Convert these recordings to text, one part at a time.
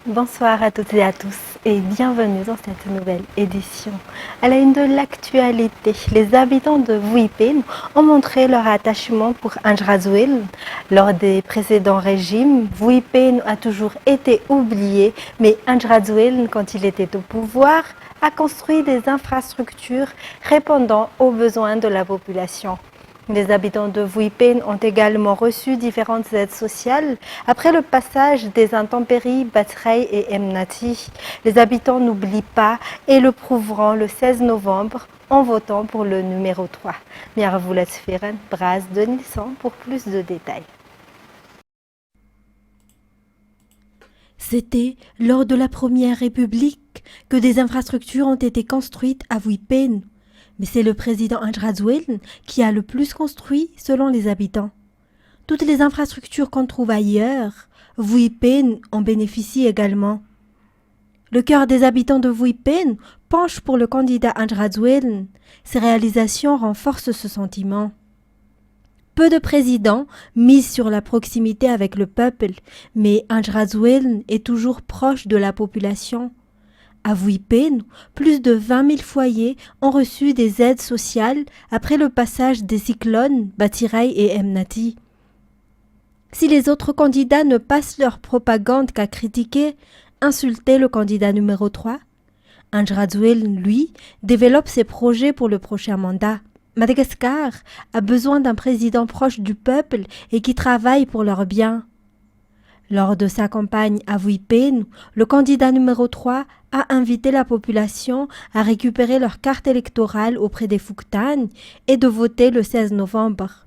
Bonsoir à toutes et à tous et bienvenue dans cette nouvelle édition. À la une de l'actualité, les habitants de Vuipen ont montré leur attachement pour Anjrazouel. Lors des précédents régimes, Vuipen a toujours été oublié, mais Anjrazouel, quand il était au pouvoir, a construit des infrastructures répondant aux besoins de la population. Les habitants de Vuipen ont également reçu différentes aides sociales après le passage des intempéries Batrey et Emnati. Les habitants n'oublient pas et le prouveront le 16 novembre en votant pour le numéro 3. Mirvoulet-Firen, Braz de Nilsson pour plus de détails. C'était lors de la Première République que des infrastructures ont été construites à Vuipen. Mais c'est le président Anjrazouel qui a le plus construit selon les habitants. Toutes les infrastructures qu'on trouve ailleurs, Vuipen en bénéficie également. Le cœur des habitants de Vuipen penche pour le candidat Anjrazouel. Ses réalisations renforcent ce sentiment. Peu de présidents misent sur la proximité avec le peuple, mais Anjrazouel est toujours proche de la population. À Vuipen, plus de 20 000 foyers ont reçu des aides sociales après le passage des cyclones Batirei et Emnati. Si les autres candidats ne passent leur propagande qu'à critiquer, insulter le candidat numéro 3, Anjrazouel, lui, développe ses projets pour le prochain mandat. Madagascar a besoin d'un président proche du peuple et qui travaille pour leur bien. Lors de sa campagne à Vuipen, le candidat numéro 3 a invité la population à récupérer leur carte électorale auprès des Fouktagnes et de voter le 16 novembre.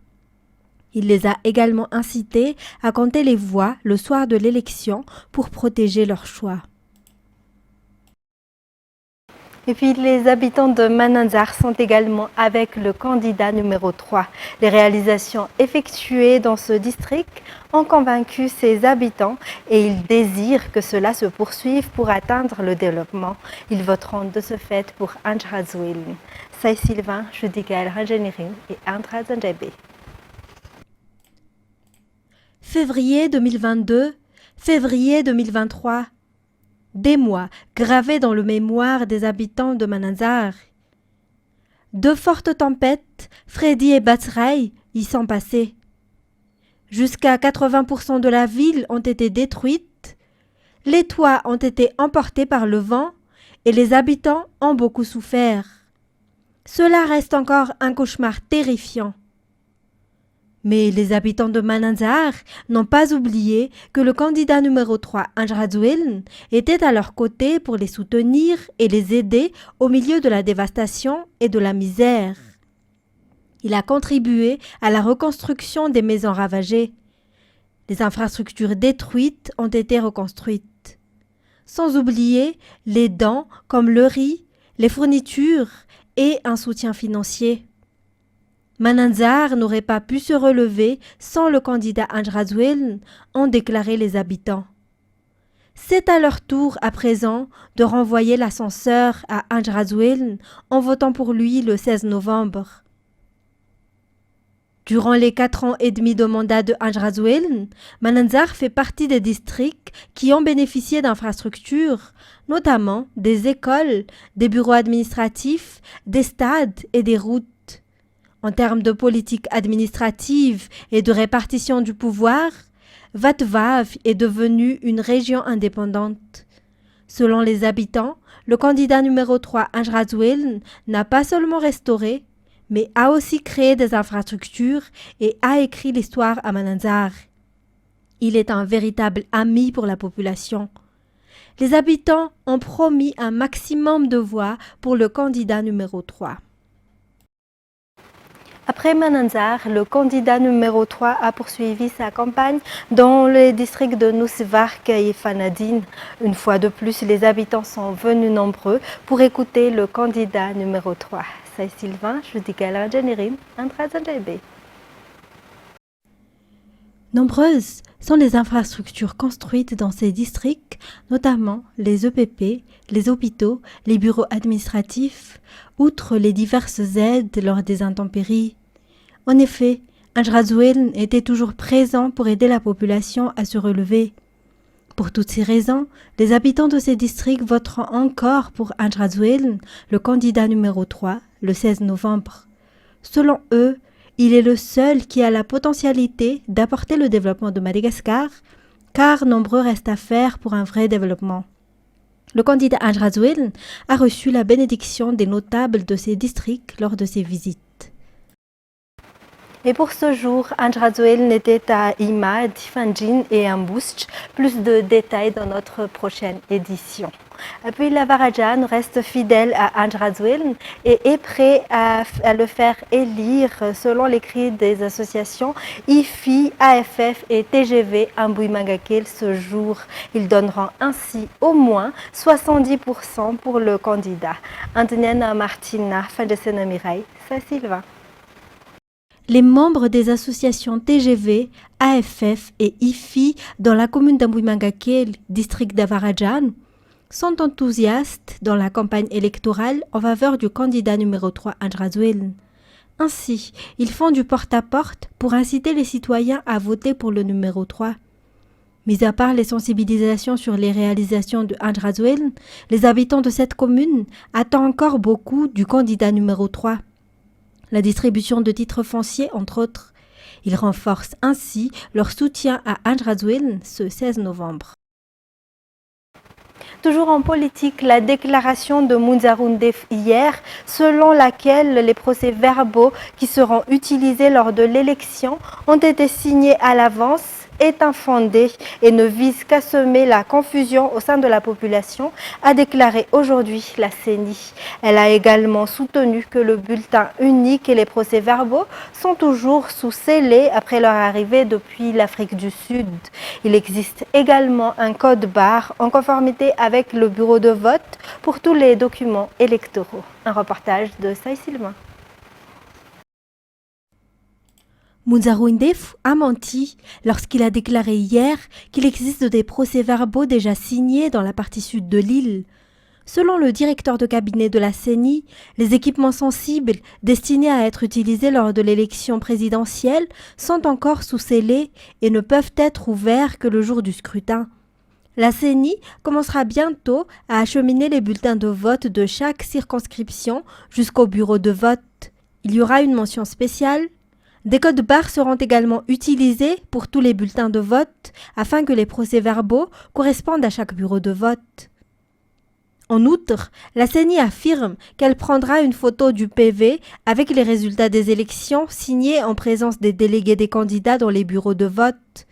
Il les a également incités à compter les voix le soir de l'élection pour protéger leur choix. Et puis les habitants de Mananzar sont également avec le candidat numéro 3. Les réalisations effectuées dans ce district ont convaincu ses habitants et ils désirent que cela se poursuive pour atteindre le développement. Ils voteront de ce fait pour Anjrazouel. Sai Sylvain, Judicaël Ranjenirin et Anjrazanjabe. Février 2022, février 2023. Des mois gravés dans le mémoire des habitants de Mananzar. Deux fortes tempêtes, Freddy et Batrey, y sont passées. Jusqu'à 80% de la ville ont été détruites, les toits ont été emportés par le vent et les habitants ont beaucoup souffert. Cela reste encore un cauchemar terrifiant. Mais les habitants de Mananzar n'ont pas oublié que le candidat numéro 3, Anjrazouel, était à leur côté pour les soutenir et les aider au milieu de la dévastation et de la misère. Il a contribué à la reconstruction des maisons ravagées. Les infrastructures détruites ont été reconstruites. Sans oublier les dons comme le riz, les fournitures et un soutien financier. Mananzar n'aurait pas pu se relever sans le candidat Anjrazouel, ont déclaré les habitants. C'est à leur tour à présent de renvoyer l'ascenseur à Anjrazouel en votant pour lui le 16 novembre. Durant les 4 ans et demi de mandat de Anjrazouel, Mananzar fait partie des districts qui ont bénéficié d'infrastructures, notamment des écoles, des bureaux administratifs, des stades et des routes. En termes de politique administrative et de répartition du pouvoir, Vatvav est devenue une région indépendante. Selon les habitants, le candidat numéro 3, Anjrazouel, n'a pas seulement restauré, mais a aussi créé des infrastructures et a écrit l'histoire à Mananzar. Il est un véritable ami pour la population. Les habitants ont promis un maximum de voix pour le candidat numéro 3. Après Mananzar, le candidat numéro 3 a poursuivi sa campagne dans les districts de Nusivark et Fanadine. Une fois de plus, les habitants sont venus nombreux pour écouter le candidat numéro 3. Sai Sylvain, Judicaël Ranjenirin, Anjrazanjabe. Nombreuses sont les infrastructures construites dans ces districts, notamment les EPP, les hôpitaux, les bureaux administratifs, outre les diverses aides lors des intempéries. En effet, Anjrazouel était toujours présent pour aider la population à se relever. Pour toutes ces raisons, les habitants de ces districts voteront encore pour Andrazuelen, le candidat numéro 3, le 16 novembre. Selon eux, il est le seul qui a la potentialité d'apporter le développement de Madagascar, car nombreux restent à faire pour un vrai développement. Le candidat Andrazuelen a reçu la bénédiction des notables de ces districts lors de ses visites. Et pour ce jour, Andrazuelen était à Ima, Tifanjin et Ambusch. Plus de détails dans notre prochaine édition. Puis la Varajan reste fidèle à Andrazuelen et est prêt à le faire élire selon les cris des associations IFI, AFF et TGV Ambui-Mangakel ce jour. Ils donneront ainsi au moins 70% pour le candidat. Antoniana Martina, fin de Sénamirai, ça Sylvain. Les membres des associations TGV, AFF et IFI dans la commune d'Ambui-Mangakel, district d'Avarajan, sont enthousiastes dans la campagne électorale en faveur du candidat numéro 3 Andrazuelen. Ainsi, ils font du porte-à-porte pour inciter les citoyens à voter pour le numéro 3. Mis à part les sensibilisations sur les réalisations de Andrazuelen, les habitants de cette commune attendent encore beaucoup du candidat numéro 3. La distribution de titres fonciers, entre autres. Ils renforcent ainsi leur soutien à Andrazuelen ce 16 novembre. Toujours en politique, la déclaration de Munzarundef hier, selon laquelle les procès-verbaux qui seront utilisés lors de l'élection ont été signés à l'avance, est infondée et ne vise qu'à semer la confusion au sein de la population, a déclaré aujourd'hui la CENI. Elle a également soutenu que le bulletin unique et les procès-verbaux sont toujours sous scellés après leur arrivée depuis l'Afrique du Sud. Il existe également un code barre en conformité avec le bureau de vote pour tous les documents électoraux. Un reportage de Saï Sylvain. Munzarundef a menti lorsqu'il a déclaré hier qu'il existe des procès-verbaux déjà signés dans la partie sud de l'île. Selon le directeur de cabinet de la CENI, les équipements sensibles destinés à être utilisés lors de l'élection présidentielle sont encore sous scellés et ne peuvent être ouverts que le jour du scrutin. La CENI commencera bientôt à acheminer les bulletins de vote de chaque circonscription jusqu'au bureau de vote. Il y aura une mention spéciale. Des codes barres seront également utilisés pour tous les bulletins de vote afin que les procès-verbaux correspondent à chaque bureau de vote. En outre, la CENI affirme qu'elle prendra une photo du PV avec les résultats des élections signés en présence des délégués des candidats dans les bureaux de vote.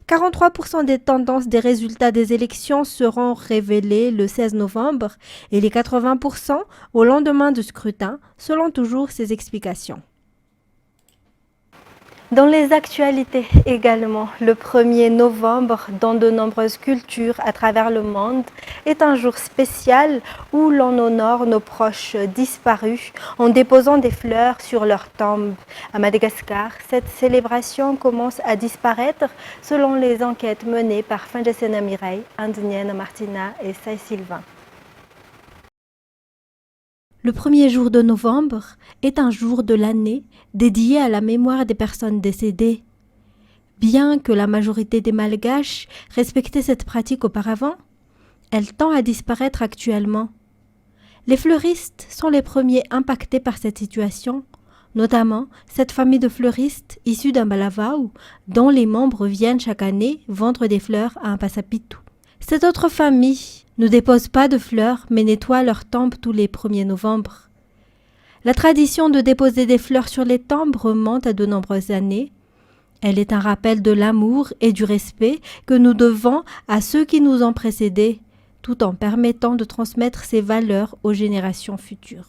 43% des tendances des résultats des élections seront révélées le 16 novembre et les 80% au lendemain du scrutin, selon toujours ces explications. Dans les actualités également, le 1er novembre, dans de nombreuses cultures à travers le monde, est un jour spécial où l'on honore nos proches disparus en déposant des fleurs sur leur tombe. À Madagascar, cette célébration commence à disparaître selon les enquêtes menées par Findesena Mireille, Andinienne Martina et Saï Sylvain. Le 1er jour de novembre est un jour de l'année dédié à la mémoire des personnes décédées. Bien que la majorité des Malgaches respectaient cette pratique auparavant, elle tend à disparaître actuellement. Les fleuristes sont les premiers impactés par cette situation, notamment cette famille de fleuristes issue d'un Balavao dont les membres viennent chaque année vendre des fleurs à un passapitou. Cette autre famille ne dépose pas de fleurs mais nettoie leurs tombes tous les 1er novembre. La tradition de déposer des fleurs sur les tombes remonte à de nombreuses années. Elle est un rappel de l'amour et du respect que nous devons à ceux qui nous ont précédés, tout en permettant de transmettre ces valeurs aux générations futures.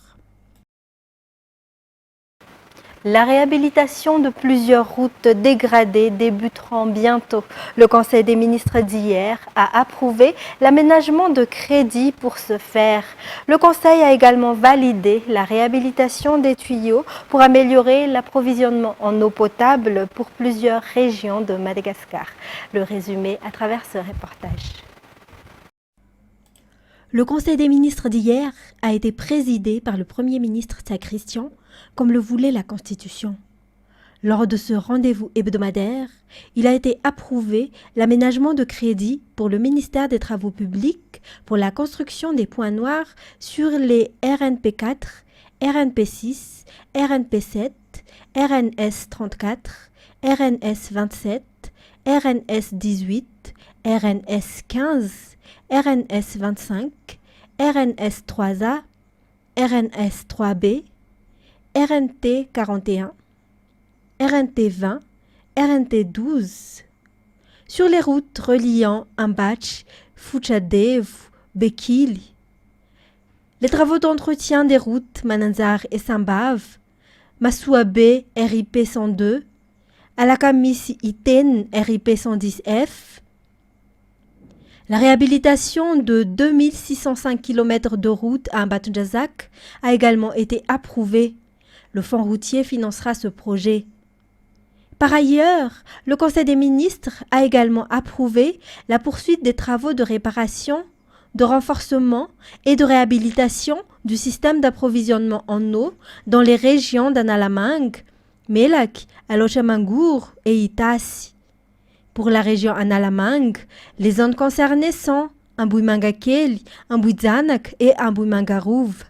La réhabilitation de plusieurs routes dégradées débutera bientôt. Le Conseil des ministres d'hier a approuvé l'aménagement de crédits pour ce faire. Le Conseil a également validé la réhabilitation des tuyaux pour améliorer l'approvisionnement en eau potable pour plusieurs régions de Madagascar. Le résumé à travers ce reportage. Le Conseil des ministres d'hier a été présidé par le Premier ministre Christian, comme le voulait la Constitution. Lors de ce rendez-vous hebdomadaire, il a été approuvé l'aménagement de crédit pour le ministère des Travaux publics pour la construction des points noirs sur les RNP 4, RNP 6, RNP 7, RNS 34, RNS 27, RNS 18, RNS 15, RNS 25, RNS 3A, RNS 3B, RNT 41, RNT 20, RNT 12. Sur les routes reliant Ambach, Fuchadev, Bekili. Les travaux d'entretien des routes Mananzar et Sambav, Masuabe RIP 102, Alakamis Iten RIP 110F. La réhabilitation de 2605 km de route à Ambatjazak a également été approuvée. Le fonds routier financera ce projet. Par ailleurs, le Conseil des ministres a également approuvé la poursuite des travaux de réparation, de renforcement et de réhabilitation du système d'approvisionnement en eau dans les régions d'Analamang, Melak, Alochamangour et Itasi. Pour la région Analamang, les zones concernées sont Ambuimangakeli, Ambuizanak et Ambouimangarouv.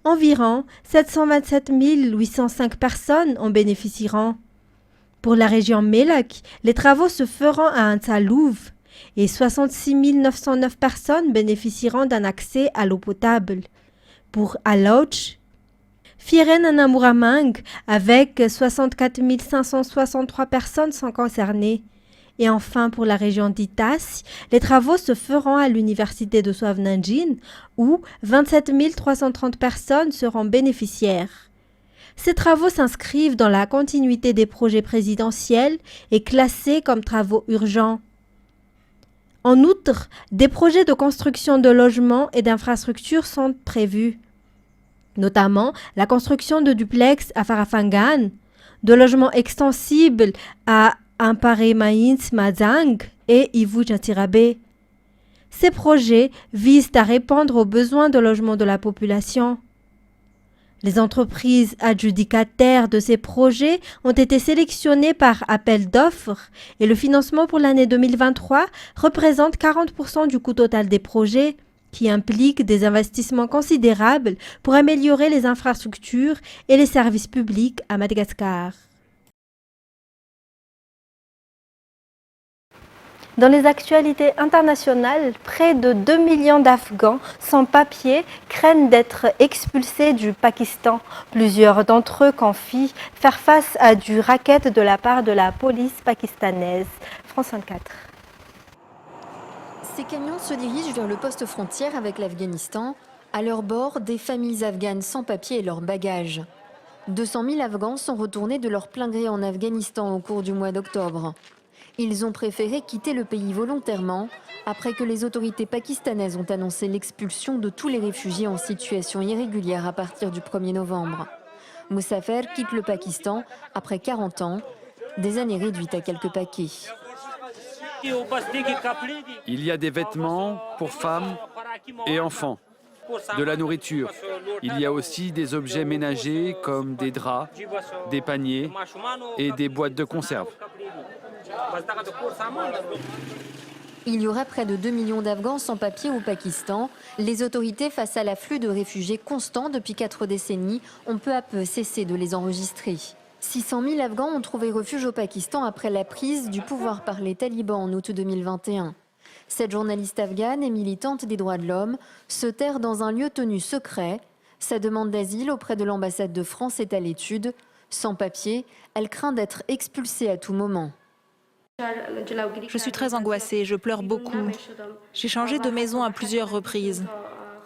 Environ 727 805 personnes en bénéficieront. Pour la région Melak, les travaux se feront à Antalouv et 66 909 personnes bénéficieront d'un accès à l'eau potable. Pour Alauch, Fieren Anamuramang, avec 64 563 personnes sont concernées. Et enfin, pour la région d'Itas, les travaux se feront à l'université de Souavenandjin, où 27 330 personnes seront bénéficiaires. Ces travaux s'inscrivent dans la continuité des projets présidentiels et classés comme travaux urgents. En outre, des projets de construction de logements et d'infrastructures sont prévus, notamment la construction de duplex à Farafangan, de logements extensibles à Amparemaïns Mazang et Ivu-Jatirabe. Ces projets visent à répondre aux besoins de logement de la population. Les entreprises adjudicataires de ces projets ont été sélectionnées par appel d'offres et le financement pour l'année 2023 représente 40% du coût total des projets, qui impliquent des investissements considérables pour améliorer les infrastructures et les services publics à Madagascar. Dans les actualités internationales, près de 2 millions d'Afghans sans papier craignent d'être expulsés du Pakistan. Plusieurs d'entre eux confient faire face à du racket de la part de la police pakistanaise. France 24. Ces camions se dirigent vers le poste frontière avec l'Afghanistan. À leur bord, des familles afghanes sans papier et leurs bagages. 200 000 Afghans sont retournés de leur plein gré en Afghanistan au cours du mois d'octobre. Ils ont préféré quitter le pays volontairement après que les autorités pakistanaises ont annoncé l'expulsion de tous les réfugiés en situation irrégulière à partir du 1er novembre. Moussafer quitte le Pakistan après 40 ans, des années réduites à quelques paquets. Il y a des vêtements pour femmes et enfants, de la nourriture. Il y a aussi des objets ménagers comme des draps, des paniers et des boîtes de conserve. Il y aura près de 2 millions d'Afghans sans papier au Pakistan. Les autorités, face à l'afflux de réfugiés constant depuis 4 décennies, ont peu à peu cessé de les enregistrer. 600 000 Afghans ont trouvé refuge au Pakistan après la prise du pouvoir par les talibans en août 2021. Cette journaliste afghane et militante des droits de l'homme se terre dans un lieu tenu secret. Sa demande d'asile auprès de l'ambassade de France est à l'étude. Sans papier, elle craint d'être expulsée à tout moment. Je suis très angoissée, je pleure beaucoup. J'ai changé de maison à plusieurs reprises.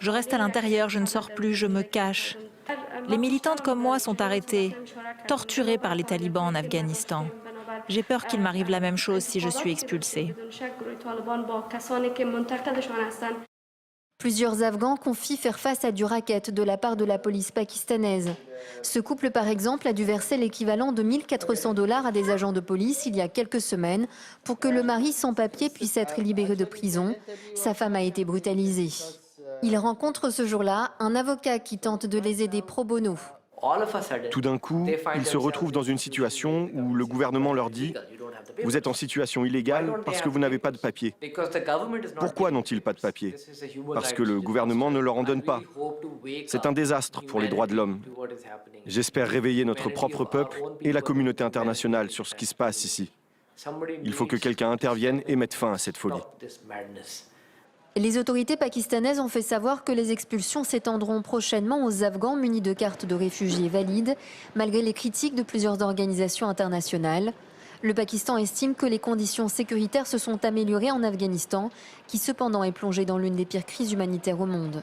Je reste à l'intérieur, je ne sors plus, je me cache. Les militantes comme moi sont arrêtées, torturées par les talibans en Afghanistan. J'ai peur qu'il m'arrive la même chose si je suis expulsée. Plusieurs Afghans confient faire face à du racket de la part de la police pakistanaise. Ce couple, par exemple, a dû verser l'équivalent de 1 400 $ à des agents de police il y a quelques semaines pour que le mari sans papier puisse être libéré de prison. Sa femme a été brutalisée. Il rencontre ce jour-là un avocat qui tente de les aider pro bono. Tout d'un coup, ils se retrouvent dans une situation où le gouvernement leur dit « Vous êtes en situation illégale parce que vous n'avez pas de papier ». Pourquoi n'ont-ils pas de papier? Parce que le gouvernement ne leur en donne pas. C'est un désastre pour les droits de l'homme. J'espère réveiller notre propre peuple et la communauté internationale sur ce qui se passe ici. Il faut que quelqu'un intervienne et mette fin à cette folie. Les autorités pakistanaises ont fait savoir que les expulsions s'étendront prochainement aux Afghans munis de cartes de réfugiés valides, malgré les critiques de plusieurs organisations internationales. Le Pakistan estime que les conditions sécuritaires se sont améliorées en Afghanistan, qui cependant est plongé dans l'une des pires crises humanitaires au monde.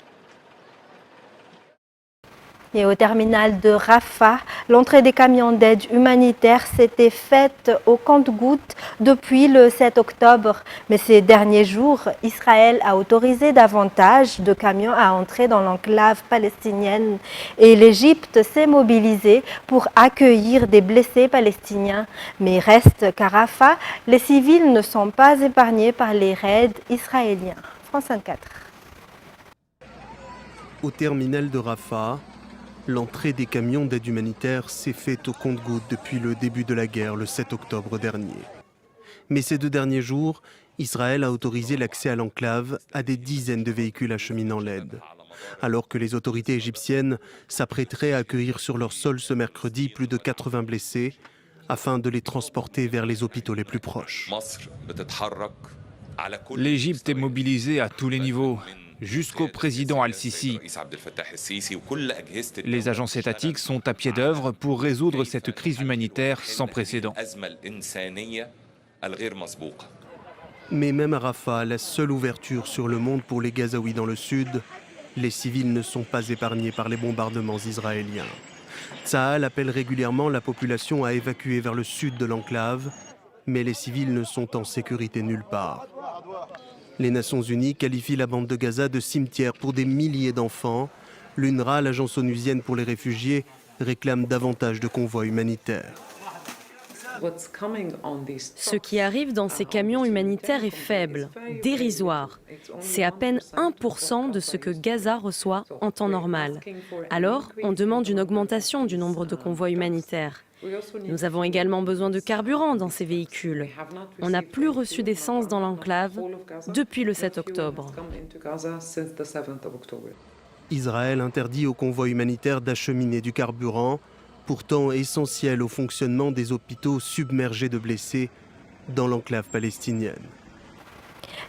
Et au terminal de Rafah, l'entrée des camions d'aide humanitaire s'était faite au compte-gouttes depuis le 7 octobre. Mais ces derniers jours, Israël a autorisé davantage de camions à entrer dans l'enclave palestinienne. Et l'Égypte s'est mobilisée pour accueillir des blessés palestiniens. Mais reste qu'à Rafah, les civils ne sont pas épargnés par les raids israéliens. France 24. Au terminal de Rafah, l'entrée des camions d'aide humanitaire s'est faite au compte-gouttes depuis le début de la guerre le 7 octobre dernier. Mais ces 2 derniers jours, Israël a autorisé l'accès à l'enclave à des dizaines de véhicules acheminant l'aide. Alors que les autorités égyptiennes s'apprêteraient à accueillir sur leur sol ce mercredi plus de 80 blessés afin de les transporter vers les hôpitaux les plus proches. L'Égypte est mobilisée à tous les niveaux, jusqu'au président Al-Sisi. Les agences étatiques sont à pied d'œuvre pour résoudre cette crise humanitaire sans précédent. Mais même à Rafah, la seule ouverture sur le monde pour les Gazaouis dans le sud, les civils ne sont pas épargnés par les bombardements israéliens. Tsahal appelle régulièrement la population à évacuer vers le sud de l'enclave, mais les civils ne sont en sécurité nulle part. Les Nations Unies qualifient la bande de Gaza de cimetière pour des milliers d'enfants. L'UNRWA, l'agence onusienne pour les réfugiés, réclame davantage de convois humanitaires. Ce qui arrive dans ces camions humanitaires est faible, dérisoire. C'est à peine 1% de ce que Gaza reçoit en temps normal. Alors, on demande une augmentation du nombre de convois humanitaires. Nous avons également besoin de carburant dans ces véhicules. On n'a plus reçu d'essence dans l'enclave depuis le 7 octobre. Israël interdit aux convois humanitaires d'acheminer du carburant, pourtant essentiel au fonctionnement des hôpitaux submergés de blessés dans l'enclave palestinienne.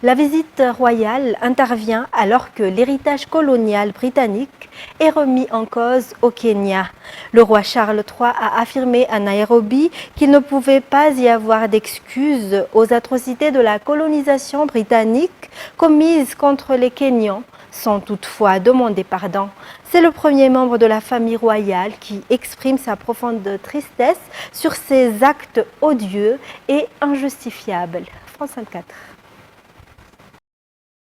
La visite royale intervient alors que l'héritage colonial britannique est remis en cause au Kenya. Le roi Charles III a affirmé à Nairobi qu'il ne pouvait pas y avoir d'excuses aux atrocités de la colonisation britannique commises contre les Kenyans, sans toutefois demander pardon. C'est le premier membre de la famille royale qui exprime sa profonde tristesse sur ces actes odieux et injustifiables. France 24.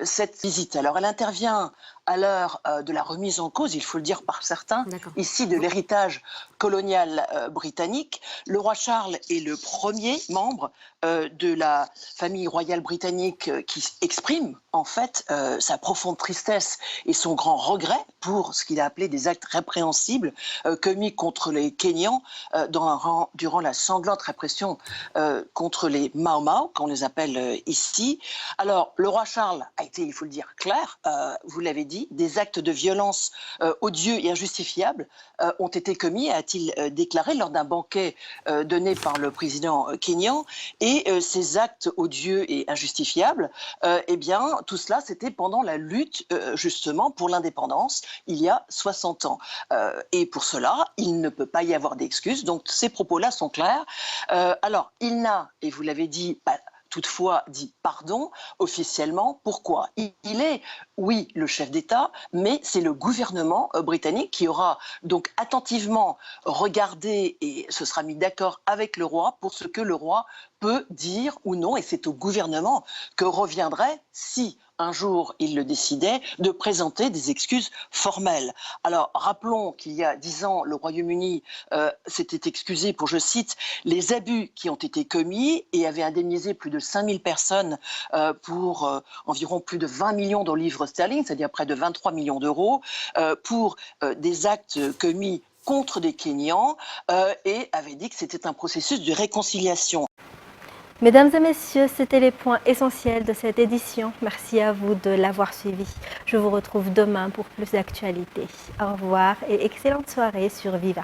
Cette visite, alors elle intervient à l'heure de la remise en cause, il faut le dire par certains, ici de l'héritage colonial britannique. Le roi Charles est le premier membre de la famille royale britannique qui exprime en fait sa profonde tristesse et son grand regret pour ce qu'il a appelé des actes répréhensibles commis contre les Kenyans durant la sanglante répression contre les Mau Mau, qu'on les appelle ici. Alors, le roi Charles a été, il faut le dire, clair, vous l'avez dit, des actes de violence odieux et injustifiables ont été commis, a-t-il déclaré lors d'un banquet donné par le président kenyan. Et ces actes odieux et injustifiables, eh bien, tout cela, c'était pendant la lutte, justement, pour l'indépendance, il y a 60 ans. Et pour cela, il ne peut pas y avoir d'excuses. Donc, ces propos-là sont clairs. Alors, il n'a, et vous l'avez dit, toutefois dit pardon officiellement. Pourquoi? Il est, oui, le chef d'État, mais c'est le gouvernement britannique qui aura donc attentivement regardé et se sera mis d'accord avec le roi pour ce que le roi peut dire ou non, et c'est au gouvernement que reviendrait, si un jour il le décidait, de présenter des excuses formelles. Alors rappelons qu'il y a 10 ans, le Royaume-Uni s'était excusé pour, je cite, les abus qui ont été commis et avait indemnisé plus de 5000 personnes pour environ plus de 20 millions de livres sterling, c'est-à-dire près de 23 millions d'euros, pour des actes commis contre des Kenyans et avait dit que c'était un processus de réconciliation. Mesdames et messieurs, c'était les points essentiels de cette édition. Merci à vous de l'avoir suivi. Je vous retrouve demain pour plus d'actualités. Au revoir et excellente soirée sur Viva.